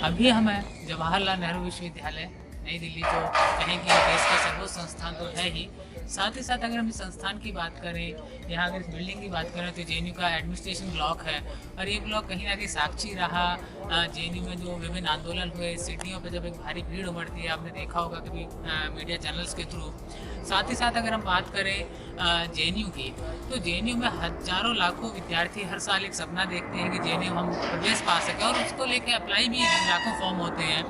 अभी हम हैं जवाहरलाल नेहरू विश्वविद्यालय नई दिल्ली, जो कहें कि देश का सर्वोच्च संस्थान तो है ही। साथ ही साथ अगर हम इस संस्थान की बात करें, यहाँ अगर इस बिल्डिंग की बात करें, तो जेएनयू का एडमिनिस्ट्रेशन ब्लॉक है। और ये ब्लॉक कहीं ना कहीं साक्षी रहा जेएनयू में जो विभिन्न आंदोलन हुए, सीढ़ियों पर जब एक भारी भीड़ उमड़ती है, आपने देखा होगा कभी मीडिया चैनल्स के थ्रू। साथ ही साथ अगर हम बात करें जेएनयू की, तो जेएनयू में हजारों लाखों विद्यार्थी हर साल एक सपना देखते हैं कि जेएनयू हम प्रवेश पा सकें, और उसको लेके अप्लाई भी लाखों फॉर्म होते हैं।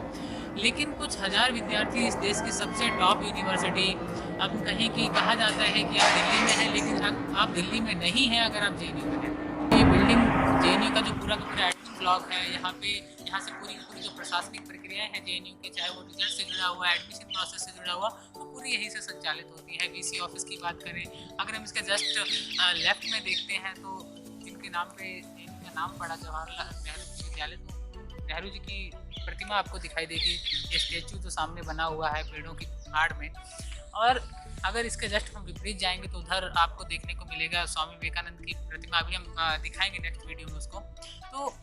लेकिन कुछ हज़ार विद्यार्थी इस देश की सबसे टॉप यूनिवर्सिटी, अब कहें कि कहा जाता है कि आप दिल्ली में हैं, लेकिन आप दिल्ली में नहीं हैं अगर आप जेएनयू में हैं। ये बिल्डिंग जेएनयू का जो पूरा का पूरा एडमिन ब्लॉक है, यहाँ से पूरी की पूरी जो प्रशासनिक प्रक्रियाएं हैं जेएनयू के, चाहे वो रिजल्ट से जुड़ा हुआ, एडमिशन प्रोसेस से जुड़ा हुआ, वो पूरी यहीं से संचालित होती है। वीसी ऑफिस की बात करें, अगर हम इसके जस्ट लेफ्ट में देखते हैं, तो जिनके नाम पे जेएनयू का नाम पड़ा, जवाहरलाल नेहरू विश्वविद्यालय, तो नेहरू जी की प्रतिमा आपको दिखाई देगी। ये स्टेचू जो सामने बना हुआ है पेड़ों की आड़ में। और अगर इसके जस्ट हम विपरीत जाएंगे, तो उधर आपको देखने को मिलेगा स्वामी विवेकानंद की प्रतिमा। अभी हम दिखाएंगे नेक्स्ट वीडियो में उसको। तो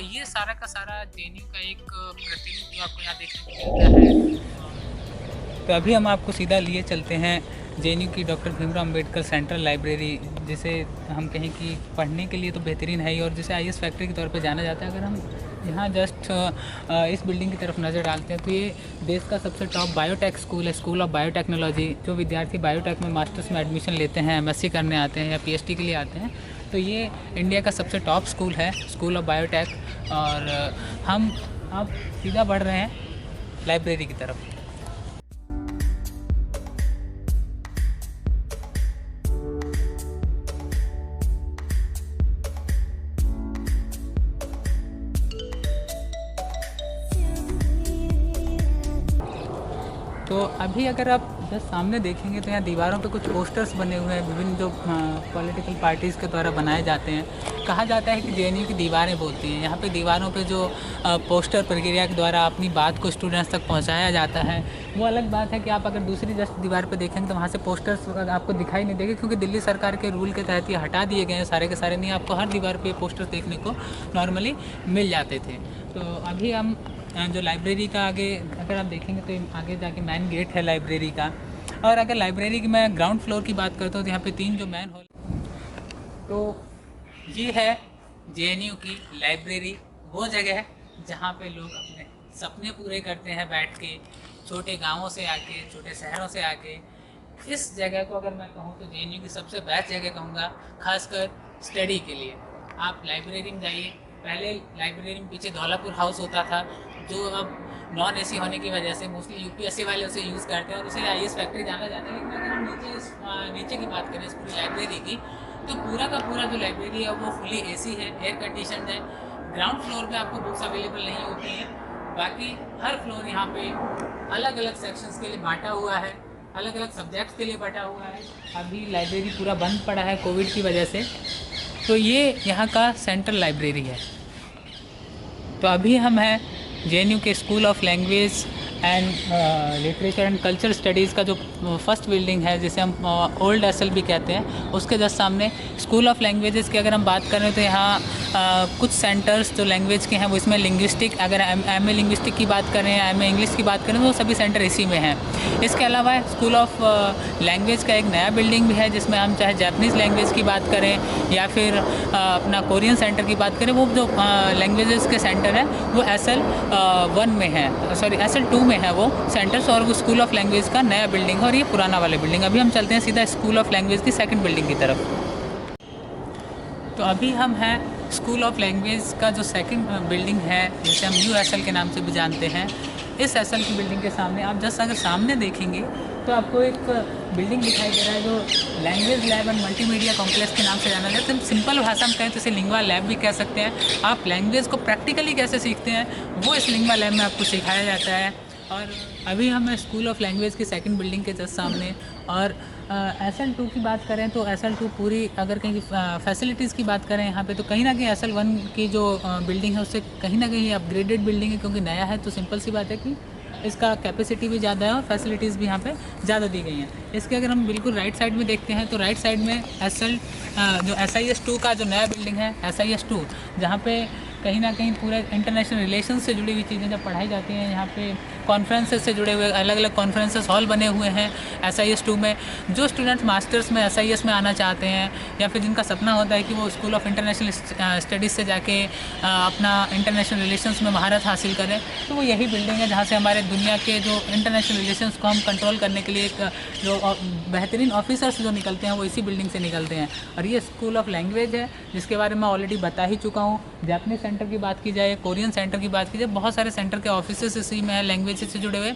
ये सारा का सारा जेएनयू का एक प्रतिनिधि आपको यहाँ देखने को मिलता है। तो अभी हम आपको सीधा लिए चलते हैं जेएनयू की doctor Bhimrao Ambedkar central library, जिसे हम कहें कि पढ़ने के लिए तो बेहतरीन है ही, और जिसे आईएएस फैक्ट्री के तौर पे जाना जाता है। अगर हम यहाँ जस्ट इस बिल्डिंग की तरफ नज़र डालते हैं, तो ये देश का सबसे टॉप बायोटेक स्कूल है, स्कूल ऑफ बायोटेक्नोलॉजी। जो विद्यार्थी बायोटेक में मास्टर्स में एडमिशन लेते हैं, एमएससी करने आते हैं या पीएचडी के लिए आते हैं, तो ये इंडिया का सबसे टॉप स्कूल है, स्कूल ऑफ बायोटेक। और हम अब सीधा बढ़ रहे हैं लाइब्रेरी की तरफ। तो अभी अगर आप जस्ट सामने देखेंगे, तो यहाँ दीवारों पे कुछ पोस्टर्स बने हुए हैं, विभिन्न जो पॉलिटिकल पार्टीज़ के द्वारा बनाए जाते हैं। कहा जाता है कि जेएनयू की दीवारें बोलती हैं। यहाँ पे दीवारों पे जो पोस्टर प्रक्रिया के द्वारा अपनी बात को स्टूडेंट्स तक पहुँचाया जाता है, वो अलग बात है कि आप अगर दूसरी जस्ट दीवार पर देखेंगे, तो वहाँ से पोस्टर्स आपको दिखाई नहीं देंगे, क्योंकि दिल्ली सरकार के रूल के तहत ये हटा दिए गए हैं सारे के सारे। नहीं, आपको हर दीवार पर पोस्टर्स देखने को नॉर्मली मिल जाते थे। तो अभी हम जो लाइब्रेरी का आगे अगर आप देखेंगे, तो आगे जाके मेन गेट है लाइब्रेरी का। और अगर लाइब्रेरी की मैं ग्राउंड फ्लोर की बात करता हूँ, तो यहाँ पे 3 जो मेन हॉल, तो ये है जेएनयू की लाइब्रेरी। वो जगह है जहाँ पे लोग अपने सपने पूरे करते हैं बैठ के, छोटे गाँवों से आके, छोटे शहरों से आके। इस जगह को अगर मैं कहूँ, तो जेएनयू की सबसे बेस्ट जगह कहूँगा, खासकर स्टडी के लिए। आप लाइब्रेरी में जाइए। पहले लाइब्रेरी में पीछे धौलापुर हाउस होता था, जो अब नॉन एसी होने की वजह से मोस्टली यूपीएससी वाले उसे यूज़ करते हैं, और उसे आईएएस फैक्ट्री जाना जाता है। लेकिन अगर हम नीचे की बात करें इस पूरी लाइब्रेरी की, तो पूरा का पूरा जो लाइब्रेरी है वो फुली एसी है, एयर कंडीशन है। ग्राउंड फ्लोर पे आपको बुक्स अवेलेबल नहीं होती हैं। बाकी हर फ्लोर यहाँ पे अलग अलग सेक्शंस के लिए बांटा हुआ है, अलग अलग सब्जेक्ट्स के लिए बांटा हुआ है। अभी लाइब्रेरी पूरा बंद पड़ा है कोविड की वजह से। तो ये यहाँ का सेंट्रल लाइब्रेरी है। तो अभी हम हैं जेएनयू के school of language and literature and culture studies का जो फर्स्ट बिल्डिंग है, जिसे हम ओल्ड एसएल भी कहते हैं, उसके जस्ट सामने स्कूल ऑफ लैंग्वेजेस की अगर हम बात करें, तो यहाँ कुछ सेंटर्स जो लैंग्वेज के हैं वो इसमें लिंग्विस्टिक, अगर एमए लिंग्विस्टिक की बात करें, एमए इंग्लिश की बात करें, तो वो सभी सेंटर इसी में हैं। इसके अलावा स्कूल ऑफ लैंग्वेज का एक नया बिल्डिंग भी है, जिसमें हम चाहे जापानीज़ लैंग्वेज की बात करें या फिर अपना कोरियन सेंटर की बात करें, वो जो लैंग्वेजेस के सेंटर है वो SL1 में है, सॉरी SL2 में है वो सेंटर्स। और वो स्कूल ऑफ लैंग्वेज का नया बिल्डिंग है, और ये पुराना वाला बिल्डिंग। अभी हम चलते हैं सीधा स्कूल ऑफ लैंग्वेज की सेकंड बिल्डिंग की तरफ। तो अभी हम हैं स्कूल ऑफ लैंग्वेज का जो सेकंड बिल्डिंग है, जिसे हम USL के नाम से भी जानते हैं। इस SL की बिल्डिंग के सामने आप जस्ट अगर सामने देखेंगे, तो आपको एक बिल्डिंग दिखाई दे रहा है, जो language lab and multimedia complex के नाम से जाना जाता है। तो सिंपल भाषा में कहें तो इसे लिंग्वा लैब भी कह सकते हैं। आप लैंग्वेज को प्रैक्टिकली कैसे सीखते हैं, वो इस लिंग्वा लैब में आपको सिखाया जाता है। और अभी हम स्कूल ऑफ लैंग्वेज की सेकंड बिल्डिंग के जस्ट सामने। और SL2 की बात करें, तो SL2 पूरी अगर कहीं फैसिलिटीज़ की बात करें यहाँ पे, तो कहीं ना कहीं SL1 की जो बिल्डिंग है उससे कहीं ना कहीं अपग्रेडेड बिल्डिंग है, क्योंकि नया है। तो सिंपल सी बात है कि इसका कैपेसिटी भी ज़्यादा है और फैसिलिटीज़ भी यहाँ पे ज़्यादा दी गई हैं। इसके अगर हम बिल्कुल राइट साइड में देखते हैं, तो राइट साइड में जो SIS2 का जो नया बिल्डिंग है, SIS2, जहाँ पे कहीं ना कहीं पूरे इंटरनेशनल रिलेशन से जुड़ी हुई चीज़ें जब पढ़ाई जाती हैं। यहाँ पे कॉन्फ्रेंसेस से जुड़े हुए अलग अलग कॉन्फ्रेंसेस हॉल बने हुए हैं SIS2 में। जो स्टूडेंट्स मास्टर्स में SIS में आना चाहते हैं या फिर जिनका सपना होता है कि वो स्कूल ऑफ इंटरनेशनल स्टडीज़ से जाके अपना इंटरनेशनल रिलेशंस में महारत हासिल करें, तो वो यही बिल्डिंग है जहाँ से हमारे दुनिया के जो इंटरनेशनल रिलेशंस को हम कंट्रोल करने के लिए जो बेहतरीन ऑफिसर्स जो निकलते हैं वो इसी बिल्डिंग से निकलते हैं। और ये स्कूल ऑफ लैंग्वेज है जिसके बारे में ऑलरेडी बता ही चुका हूँ। जापानीज सेंटर की बात की जाए, कोरियन सेंटर की बात की जाए, बहुत सारे सेंटर के ऑफिसेस इसी में है लैंग्वेज से जुड़े हुए।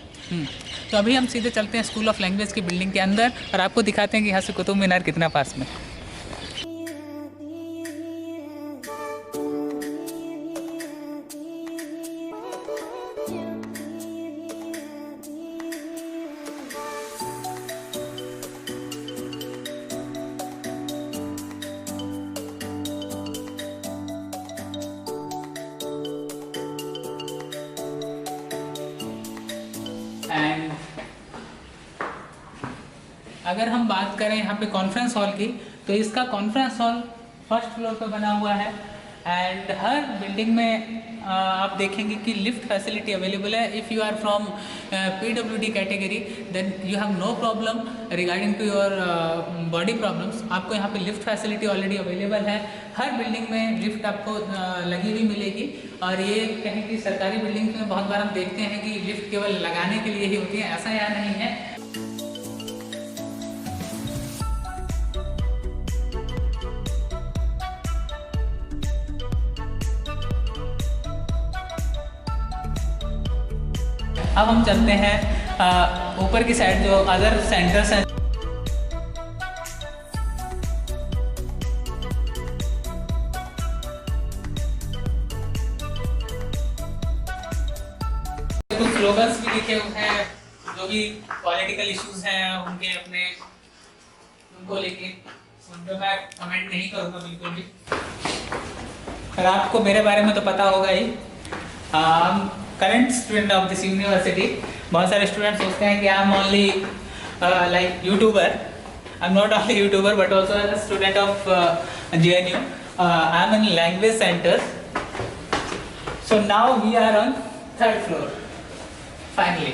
तो अभी हम सीधे चलते हैं स्कूल ऑफ लैंग्वेज की बिल्डिंग के अंदर और आपको दिखाते हैं कि यहाँ से कुतुब मीनार कितना पास में। एंड अगर हम बात करें यहाँ पे कॉन्फ्रेंस हॉल की, तो इसका कॉन्फ्रेंस हॉल फर्स्ट फ्लोर पे बना हुआ है। एंड हर बिल्डिंग में आप देखेंगे कि लिफ्ट फैसिलिटी अवेलेबल है। If you are from PWD category then you have no problem regarding to your body problems. आपको यहाँ पे लिफ्ट फैसिलिटी ऑलरेडी अवेलेबल है। हर बिल्डिंग में लिफ्ट आपको लगी हुई मिलेगी। और ये कहें कि सरकारी बिल्डिंग में बहुत बार हम देखते हैं कि लिफ्ट केवल लगाने के लिए ही होती है, ऐसा यहाँ नहीं है। अब हम चलते हैं ऊपर की साइड जो अदर सेंटर्स हैं। कुछ स्लोगन्स भी लिखे हुए हैं, जो भी पॉलिटिकल इश्यूज हैं उनके अपने उनको लेके, उन पर मैं कमेंट नहीं करूँगा बिल्कुल भी। पर आपको मेरे बारे में तो पता होगा ही। Current student of this university. बहुत सारे स्टूडेंट सोचते हैं कि I am only like youtuber. I am not only youtuber but also as a student of JNU। I am in language centre. So now we are on 3rd floor finally.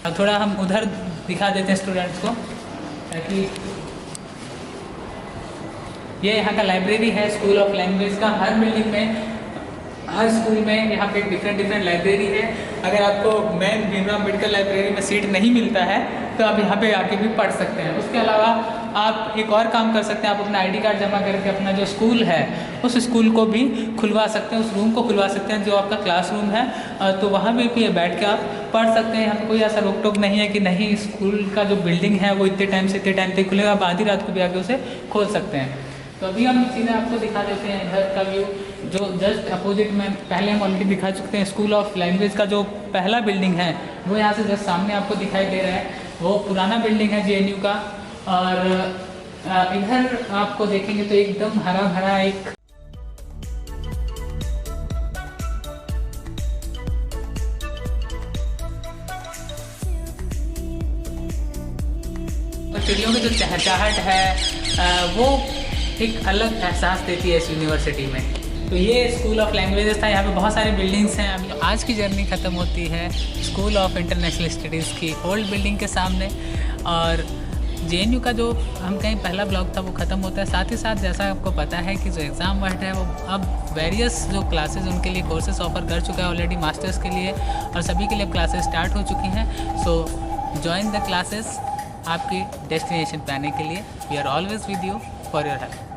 अब थोड़ा हम उधर दिखा देते हैं स्टूडेंट्स को, ताकि ये यहाँ का लाइब्रेरी है स्कूल ऑफ लैंग्वेज का। हर बिल्डिंग में, हर स्कूल में यहाँ पे डिफरेंट लाइब्रेरी है। अगर आपको मेन भीमराव अम्बेडकर लाइब्रेरी में सीट नहीं मिलता है तो आप यहाँ पे आके भी पढ़ सकते हैं। उसके अलावा आप एक और काम कर सकते हैं, आप अपना ID कार्ड जमा करके अपना जो स्कूल है उस स्कूल को भी खुलवा सकते हैं, उस रूम को खुलवा सकते हैं जो आपका क्लासरूम है। तो वहाँ भी बैठ के आप पढ़ सकते हैं। यहाँ पे कोई ऐसा रोक टोक नहीं है कि नहीं स्कूल का जो बिल्डिंग है वो इतने टाइम से इतने टाइम तक खुलेगा, आप आधी रात को भी आके उसे खोल सकते हैं। तो अभी हम सीधे आपको दिखा देते हैं इधर का व्यू, जो जस्ट अपोजिट में पहले हम ऑलरेडी दिखा चुके हैं। स्कूल ऑफ लैंग्वेज का जो पहला बिल्डिंग है वो यहाँ से जस्ट सामने आपको दिखाई दे रहा है। वो पुराना बिल्डिंग है JNU का। और इधर आपको देखेंगे तो एकदम हरा भरा एक चिड़ियों की जो चहचहाहट है वो एक अलग एहसास देती है इस यूनिवर्सिटी में। तो ये स्कूल ऑफ लैंग्वेजेस था। यहाँ पे बहुत सारी बिल्डिंग्स हैं। अभी आज की जर्नी ख़त्म होती है स्कूल ऑफ इंटरनेशनल स्टडीज़ की ओल्ड बिल्डिंग के सामने। और JNU का जो हम कहीं पहला ब्लॉग था वो ख़त्म होता है। साथ ही साथ जैसा आपको पता है कि जो एग्ज़ाम वर्ल्ड है वो अब वेरियस जो क्लासेस उनके लिए कोर्सेज ऑफर कर चुका है ऑलरेडी मास्टर्स के लिए, और सभी के लिए क्लासेस स्टार्ट हो चुकी हैं। सो जॉइन द क्लासेस आपकी डेस्टिनेशन पे आने के लिए। We are always with you for your help.